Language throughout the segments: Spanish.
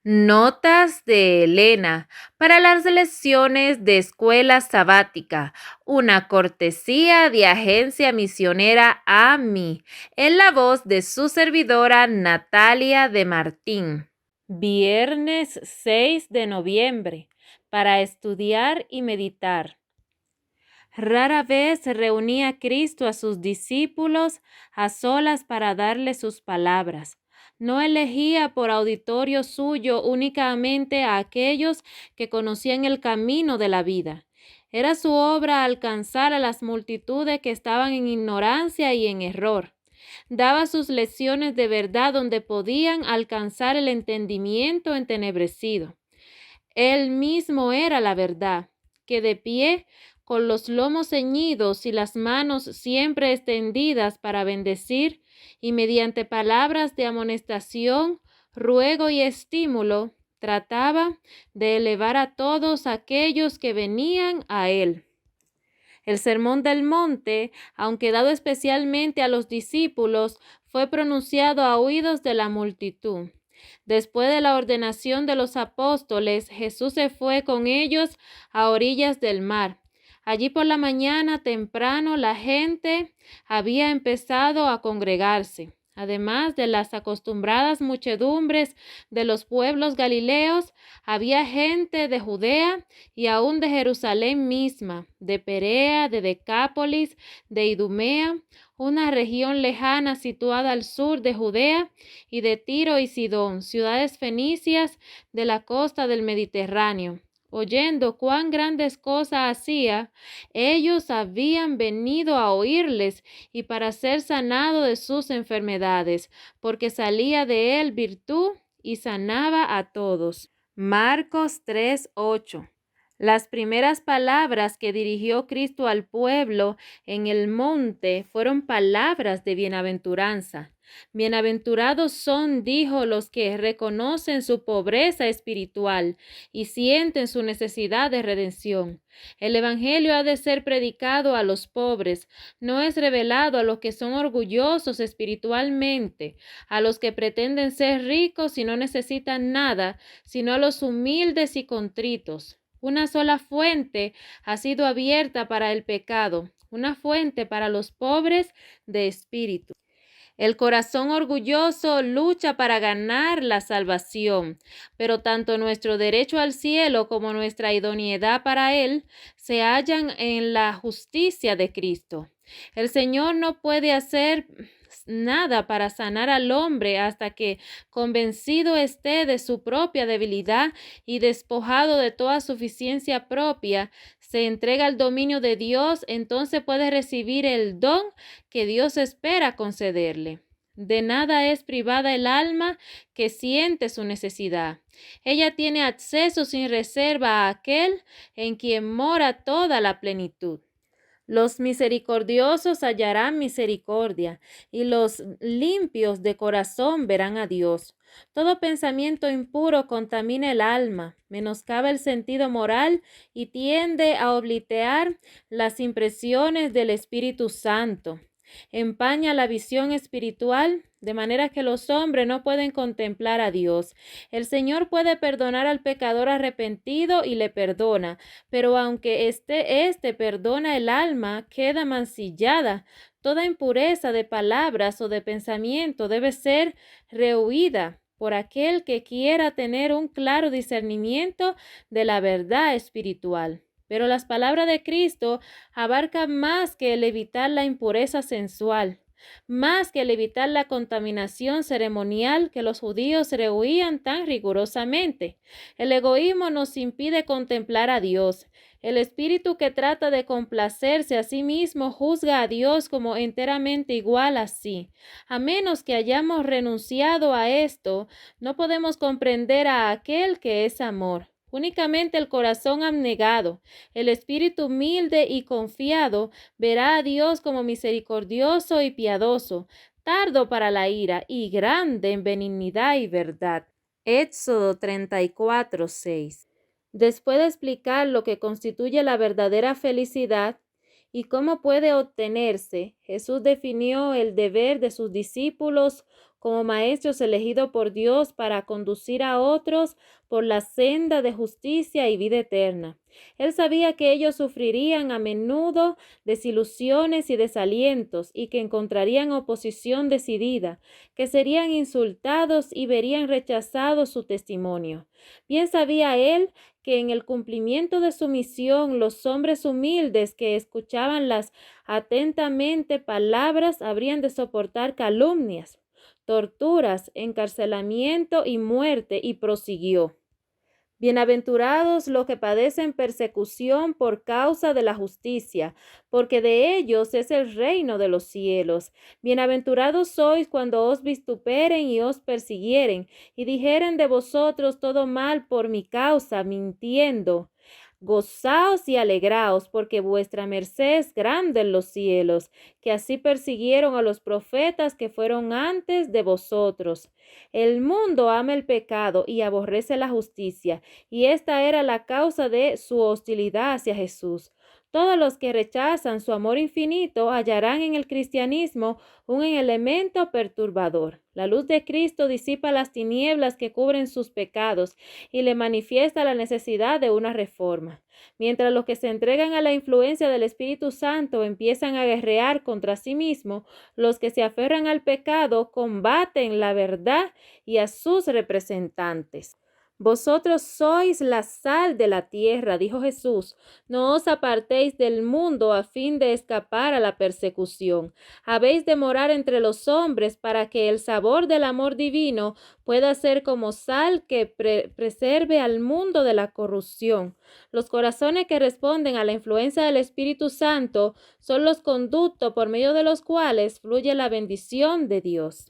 Notas de Elena para las lecciones de escuela sabática, una cortesía de Agencia Misionera AMI, en la voz de su servidora Natalia de Martín. Viernes 6 de noviembre, para estudiar y meditar. Rara vez reunía Cristo a sus discípulos a solas para darles sus palabras. No elegía por auditorio suyo únicamente a aquellos que conocían el camino de la vida. Era su obra alcanzar a las multitudes que estaban en ignorancia y en error. Daba sus lecciones de verdad donde podían alcanzar el entendimiento entenebrecido. Él mismo era la verdad, que de pie, con los lomos ceñidos y las manos siempre extendidas para bendecir, y mediante palabras de amonestación, ruego y estímulo, trataba de elevar a todos aquellos que venían a él. El Sermón del Monte, aunque dado especialmente a los discípulos, fue pronunciado a oídos de la multitud. Después de la ordenación de los apóstoles, Jesús se fue con ellos a orillas del mar. Allí por la mañana temprano la gente había empezado a congregarse. Además de las acostumbradas muchedumbres de los pueblos galileos, había gente de Judea y aún de Jerusalén misma, de Perea, de Decápolis, de Idumea, una región lejana situada al sur de Judea, y de Tiro y Sidón, ciudades fenicias de la costa del Mediterráneo. Oyendo cuán grandes cosas hacía, ellos habían venido a oírles y para ser sanado de sus enfermedades, porque salía de él virtud y sanaba a todos. Marcos 3:8. Las primeras palabras que dirigió Cristo al pueblo en el monte fueron palabras de bienaventuranza. Bienaventurados son, dijo, los que reconocen su pobreza espiritual y sienten su necesidad de redención. El Evangelio ha de ser predicado a los pobres, no es revelado a los que son orgullosos espiritualmente, a los que pretenden ser ricos y no necesitan nada, sino a los humildes y contritos. Una sola fuente ha sido abierta para el pecado, una fuente para los pobres de espíritu. El corazón orgulloso lucha para ganar la salvación, pero tanto nuestro derecho al cielo como nuestra idoneidad para él se hallan en la justicia de Cristo. El Señor no puede hacer nada para sanar al hombre hasta que, convencido esté de su propia debilidad y despojado de toda suficiencia propia, se entrega al dominio de Dios, entonces puede recibir el don que Dios espera concederle. De nada es privada el alma que siente su necesidad. Ella tiene acceso sin reserva a aquel en quien mora toda la plenitud. Los misericordiosos hallarán misericordia, y los limpios de corazón verán a Dios. Todo pensamiento impuro contamina el alma, menoscaba el sentido moral y tiende a obliterar las impresiones del Espíritu Santo. Empaña la visión espiritual, de manera que los hombres no pueden contemplar a Dios. El Señor puede perdonar al pecador arrepentido y le perdona, pero aunque este perdona el alma, queda mancillada. Toda impureza de palabras o de pensamiento debe ser rehuida por aquel que quiera tener un claro discernimiento de la verdad espiritual. Pero las palabras de Cristo abarcan más que el evitar la impureza sensual, más que el evitar la contaminación ceremonial que los judíos rehuían tan rigurosamente. El egoísmo nos impide contemplar a Dios. El espíritu que trata de complacerse a sí mismo juzga a Dios como enteramente igual a sí. A menos que hayamos renunciado a esto, no podemos comprender a aquel que es amor. Únicamente el corazón abnegado, el espíritu humilde y confiado, verá a Dios como misericordioso y piadoso, tardo para la ira y grande en benignidad y verdad. Éxodo 34:6. Después de explicar lo que constituye la verdadera felicidad y cómo puede obtenerse, Jesús definió el deber de sus discípulos como maestros elegidos por Dios para conducir a otros por la senda de justicia y vida eterna. Él sabía que ellos sufrirían a menudo desilusiones y desalientos y que encontrarían oposición decidida, que serían insultados y verían rechazado su testimonio. Bien sabía él que en el cumplimiento de su misión los hombres humildes que escuchaban las atentamente palabras habrían de soportar calumnias, torturas, encarcelamiento y muerte, y prosiguió. Bienaventurados los que padecen persecución por causa de la justicia, porque de ellos es el reino de los cielos. Bienaventurados sois cuando os vituperen y os persiguieren, y dijeren de vosotros todo mal por mi causa, mintiendo. Gozaos y alegraos, porque vuestra merced es grande en los cielos, que así persiguieron a los profetas que fueron antes de vosotros. El mundo ama el pecado y aborrece la justicia, y esta era la causa de su hostilidad hacia Jesús. Todos los que rechazan su amor infinito hallarán en el cristianismo un elemento perturbador. La luz de Cristo disipa las tinieblas que cubren sus pecados y le manifiesta la necesidad de una reforma. Mientras los que se entregan a la influencia del Espíritu Santo empiezan a guerrear contra sí mismos, los que se aferran al pecado combaten la verdad y a sus representantes. Vosotros sois la sal de la tierra, dijo Jesús. No os apartéis del mundo a fin de escapar a la persecución. Habéis de morar entre los hombres para que el sabor del amor divino pueda ser como sal que preserve al mundo de la corrupción. Los corazones que responden a la influencia del Espíritu Santo son los conductos por medio de los cuales fluye la bendición de Dios.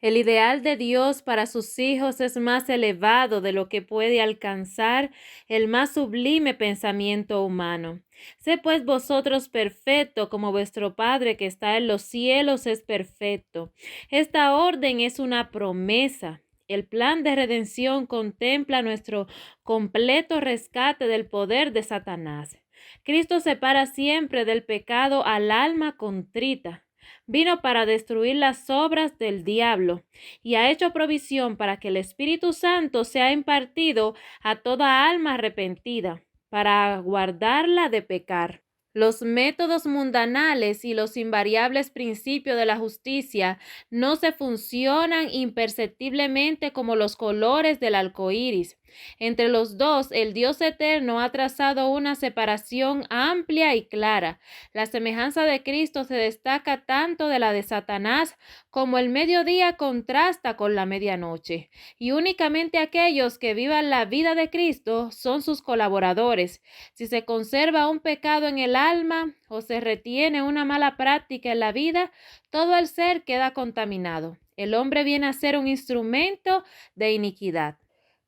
El ideal de Dios para sus hijos es más elevado de lo que puede alcanzar el más sublime pensamiento humano. Sé pues vosotros perfectos como vuestro Padre que está en los cielos es perfecto. Esta orden es una promesa. El plan de redención contempla nuestro completo rescate del poder de Satanás. Cristo separa siempre del pecado al alma contrita. Vino para destruir las obras del diablo y ha hecho provisión para que el Espíritu Santo sea impartido a toda alma arrepentida, para guardarla de pecar. Los métodos mundanales y los invariables principios de la justicia no se funcionan imperceptiblemente como los colores del arco iris. Entre los dos, el Dios eterno ha trazado una separación amplia y clara. La semejanza de Cristo se destaca tanto de la de Satanás como el mediodía contrasta con la medianoche. Y únicamente aquellos que vivan la vida de Cristo son sus colaboradores. Si se conserva un pecado en el alma o se retiene una mala práctica en la vida, todo el ser queda contaminado. El hombre viene a ser un instrumento de iniquidad.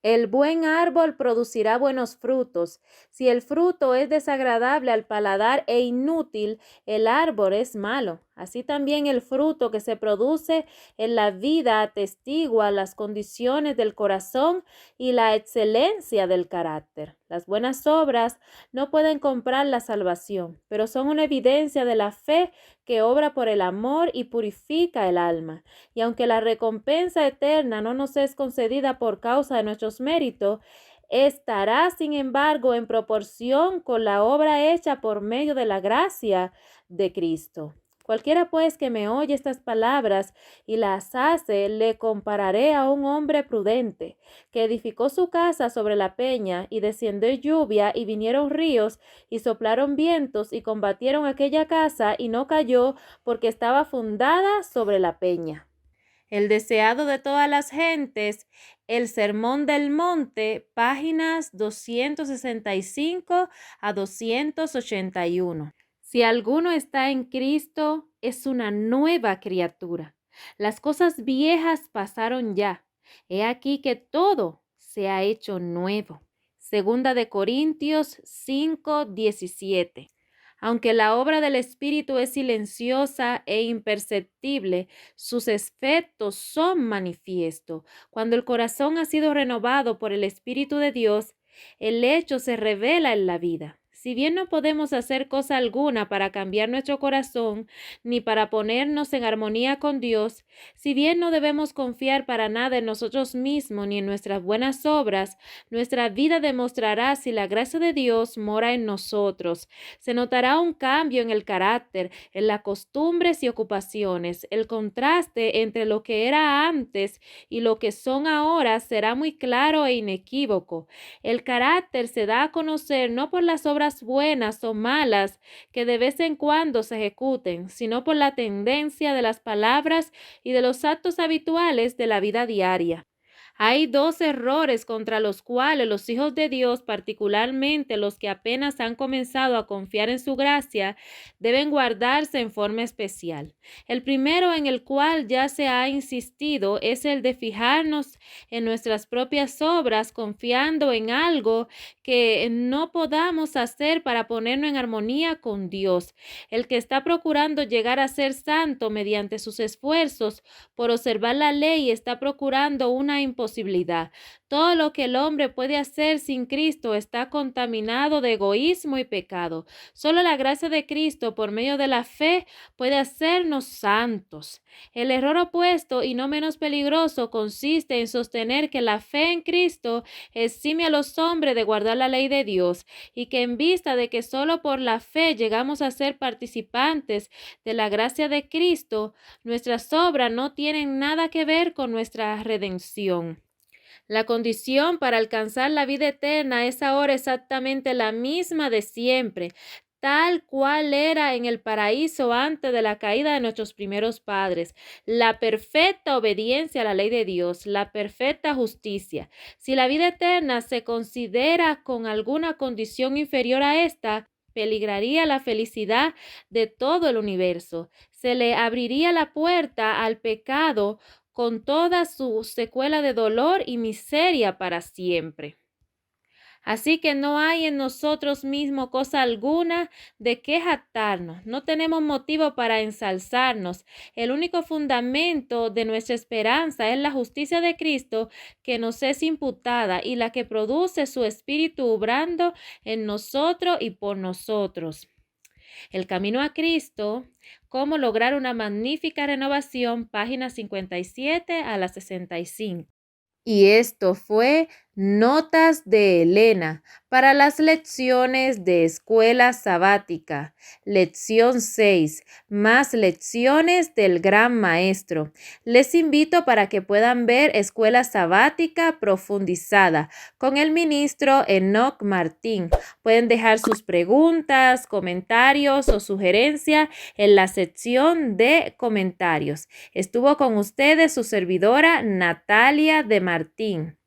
El buen árbol producirá buenos frutos. Si el fruto es desagradable al paladar e inútil, el árbol es malo. Así también el fruto que se produce en la vida atestigua las condiciones del corazón y la excelencia del carácter. Las buenas obras no pueden comprar la salvación, pero son una evidencia de la fe que obra por el amor y purifica el alma. Y aunque la recompensa eterna no nos es concedida por causa de nuestros méritos, estará, sin embargo, en proporción con la obra hecha por medio de la gracia de Cristo. Cualquiera pues que me oye estas palabras y las hace, le compararé a un hombre prudente, que edificó su casa sobre la peña, y descendió lluvia, y vinieron ríos, y soplaron vientos, y combatieron aquella casa, y no cayó, porque estaba fundada sobre la peña. El deseado de todas las gentes, el Sermón del Monte, páginas 265 a 281. Si alguno está en Cristo, es una nueva criatura. Las cosas viejas pasaron ya. He aquí que todo se ha hecho nuevo. Segunda de Corintios 5:17. Aunque la obra del Espíritu es silenciosa e imperceptible, sus efectos son manifiestos. Cuando el corazón ha sido renovado por el Espíritu de Dios, el hecho se revela en la vida. Si bien no podemos hacer cosa alguna para cambiar nuestro corazón, ni para ponernos en armonía con Dios, si bien no debemos confiar para nada en nosotros mismos ni en nuestras buenas obras, nuestra vida demostrará si la gracia de Dios mora en nosotros. Se notará un cambio en el carácter, en las costumbres y ocupaciones. El contraste entre lo que era antes y lo que son ahora será muy claro e inequívoco. El carácter se da a conocer no por las obras buenas o malas que de vez en cuando se ejecuten, sino por la tendencia de las palabras y de los actos habituales de la vida diaria. Hay dos errores contra los cuales los hijos de Dios, particularmente los que apenas han comenzado a confiar en su gracia, deben guardarse en forma especial. El primero, en el cual ya se ha insistido, es el de fijarnos en nuestras propias obras, confiando en algo que no podamos hacer para ponernos en armonía con Dios. El que está procurando llegar a ser santo mediante sus esfuerzos por observar la ley está procurando una imposibilidad. Todo lo que el hombre puede hacer sin Cristo está contaminado de egoísmo y pecado. Solo la gracia de Cristo, por medio de la fe, puede hacernos santos. El error opuesto y no menos peligroso consiste en sostener que la fe en Cristo exime a los hombres de guardar la ley de Dios y que en vista de que solo por la fe llegamos a ser participantes de la gracia de Cristo, nuestras obras no tienen nada que ver con nuestra redención. La condición para alcanzar la vida eterna es ahora exactamente la misma de siempre, tal cual era en el paraíso antes de la caída de nuestros primeros padres. La perfecta obediencia a la ley de Dios, la perfecta justicia. Si la vida eterna se considera con alguna condición inferior a esta, peligraría la felicidad de todo el universo. Se le abriría la puerta al pecado con toda su secuela de dolor y miseria para siempre. Así que no hay en nosotros mismos cosa alguna de qué jactarnos. No tenemos motivo para ensalzarnos. El único fundamento de nuestra esperanza es la justicia de Cristo que nos es imputada y la que produce su Espíritu obrando en nosotros y por nosotros. El camino a Cristo, cómo lograr una magnífica renovación, páginas 57 a la 65. Y esto fue Notas de Elena para las lecciones de Escuela Sabática. Lección 6. Más lecciones del Gran Maestro. Les invito para que puedan ver Escuela Sabática profundizada con el ministro Enoch Martín. Pueden dejar sus preguntas, comentarios o sugerencias en la sección de comentarios. Estuvo con ustedes su servidora Natalia de Martín.